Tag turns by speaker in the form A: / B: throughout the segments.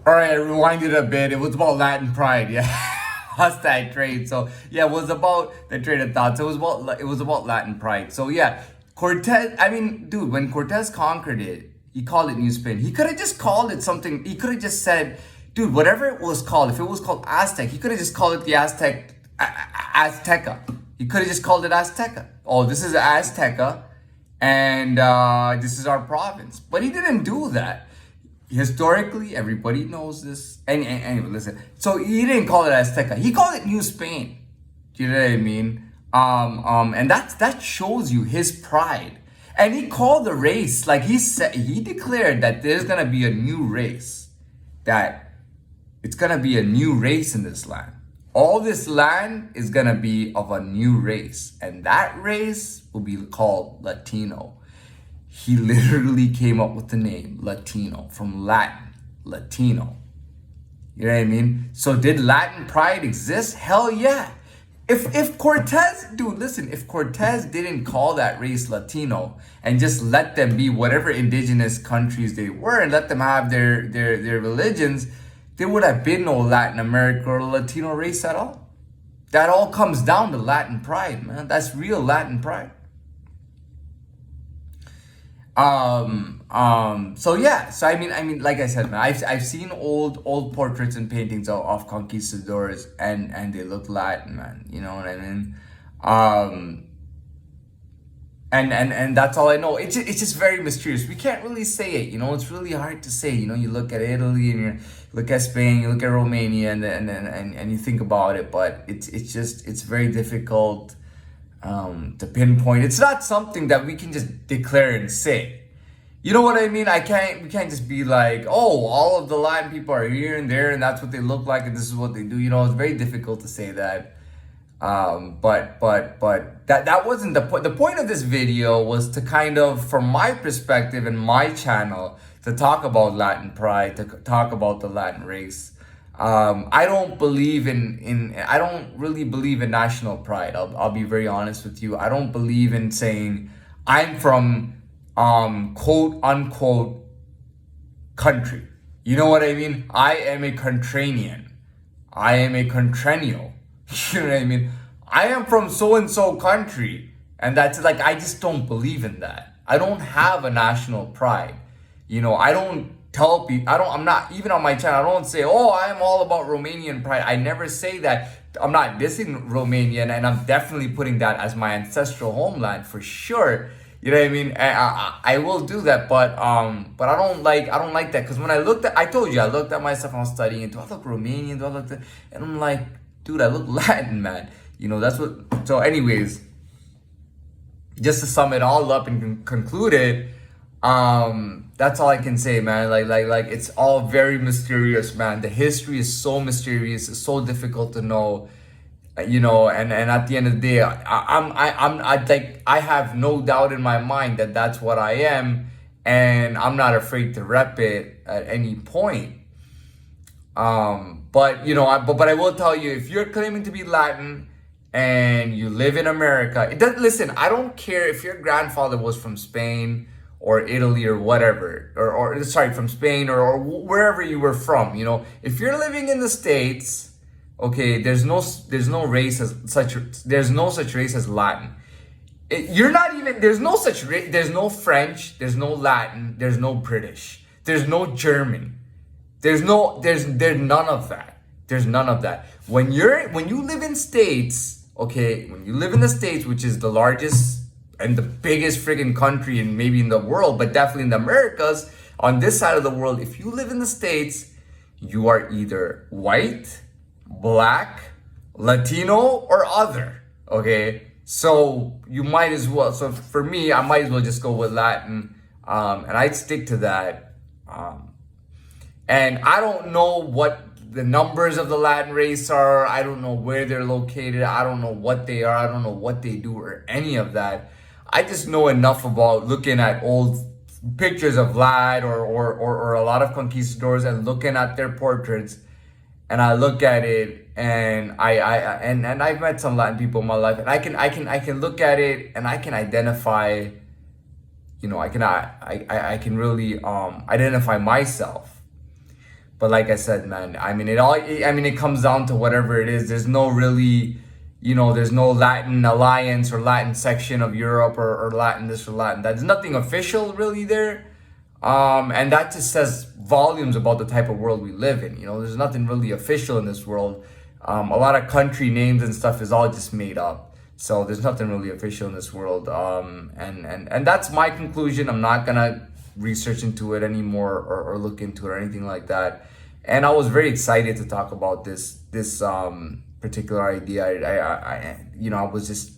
A: All right, I rewinded a bit. It was about Latin pride, yeah. That's that trade. So yeah, it was about the trade of thoughts. It was about Latin pride. So yeah, Cortez. I mean, dude, when Cortez conquered it, he called it New Spain. He could have just called it something. He could have just said, dude, whatever it was called. If it was called Aztec, he could have just called it the Azteca. He could have just called it Azteca. Oh, this is Azteca, and this is our province. But he didn't do that. Historically, everybody knows this. Anyway, listen. So he didn't call it Azteca. He called it New Spain. Do you know what I mean? And that shows you his pride. And he called the race, like he declared that there's gonna be a new race, that it's gonna be a new race in this land. All this land is gonna be of a new race, and that race will be called Latino. He literally came up with the name Latino from Latin, Latino. You know what I mean? So did Latin pride exist? Hell yeah. If Cortez, dude, listen, if Cortez didn't call that race Latino and just let them be whatever indigenous countries they were and let them have their religions, there would have been no Latin America or Latino race at all. That all comes down to Latin pride, man. That's real Latin pride. So yeah, so I mean, like I said, man, I've seen old portraits and paintings of conquistadors, and they look Latin, man. You know what I mean? And that's all I know. It's just very mysterious. We can't really say it, you know. It's really hard to say. You know, you look at Italy and you look at Spain, you look at Romania, and you think about it, but it's very difficult to pinpoint. It's not something that we can just declare and say. You know what I mean? We can't just be like, oh, all of the Latin people are here and there, and that's what they look like, and this is what they do. You know, it's very difficult to say that. But that wasn't the point. The point of this video was to kind of, from my perspective and my channel, to talk about Latin pride, to talk about the Latin race. I don't really believe in national pride. I'll be very honest with you. I don't believe in saying I'm from quote unquote country. You know what I mean? I am a Contranian. I am a Contranio. You know what I mean? I am from so and so country, and that's like, I just don't believe in that. I don't have a national pride. You know, I don't tell people, I'm not, even on my channel, I don't say, oh, I am all about Romanian pride. I never say that. I'm not dissing Romania, and I'm definitely putting that as my ancestral homeland for sure. You know what I mean? I will do that, but I don't like that, because when I told you, I looked at myself, I was studying, do I look Romanian? Do I look, and I'm like, dude, I look Latin, man. You know, that's what, so anyways, just to sum it all up and conclude it, that's all I can say, man. Like it's all very mysterious, man. The history is so mysterious. It's so difficult to know, you know. And at the end of the day, I have no doubt in my mind that that's what I am, and I'm not afraid to rep it at any point. But you know, but I will tell you, if you're claiming to be Latin and you live in America, listen, I don't care if your grandfather was from Spain or Italy or whatever, or sorry, from Spain or wherever you were from. You know, if you're living in the States, okay, there's no race as such. There's no such race as Latin. You're not even, there's no such race. There's no French. There's no Latin. There's no British. There's no German. There's none of that. There's none of that. When you live in States, okay, when you live in the States, which is the largest and the biggest friggin' country in maybe in the world, but definitely in the Americas, on this side of the world, if you live in the States, you are either white, black, Latino, or other, okay? So you might as well, so for me, I might as well just go with Latin, and I'd stick to that. And I don't know what the numbers of the Latin race are. I don't know where they're located. I don't know what they are. I don't know what they do or any of that. I just know enough about looking at old pictures of Vlad or a lot of conquistadors and looking at their portraits, and I look at it, and I've met some Latin people in my life, and I can look at it and I can identify, you know, I can really identify myself. But like I said, man, I mean, it comes down to whatever it is. There's no really, there's no Latin alliance or Latin section of Europe, or Latin this or Latin that. There's nothing official really there. And that just says volumes about the type of world we live in. There's nothing really official in this world. A lot of country names and stuff is all just made up. So there's nothing really official in this world. And that's my conclusion. I'm not gonna research into it anymore, or look into it or anything like that. And I was very excited to talk about this particular idea. I was just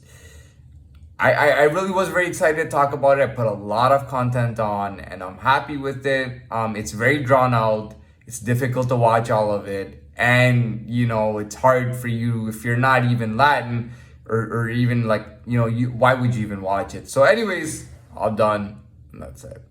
A: I really was very excited to talk about it. I put a lot of content on, and I'm happy with it. It's very drawn out. It's difficult to watch all of it, and it's hard for you if you're not even Latin, or even like why would you even watch it? So, anyways, all done, and that's it.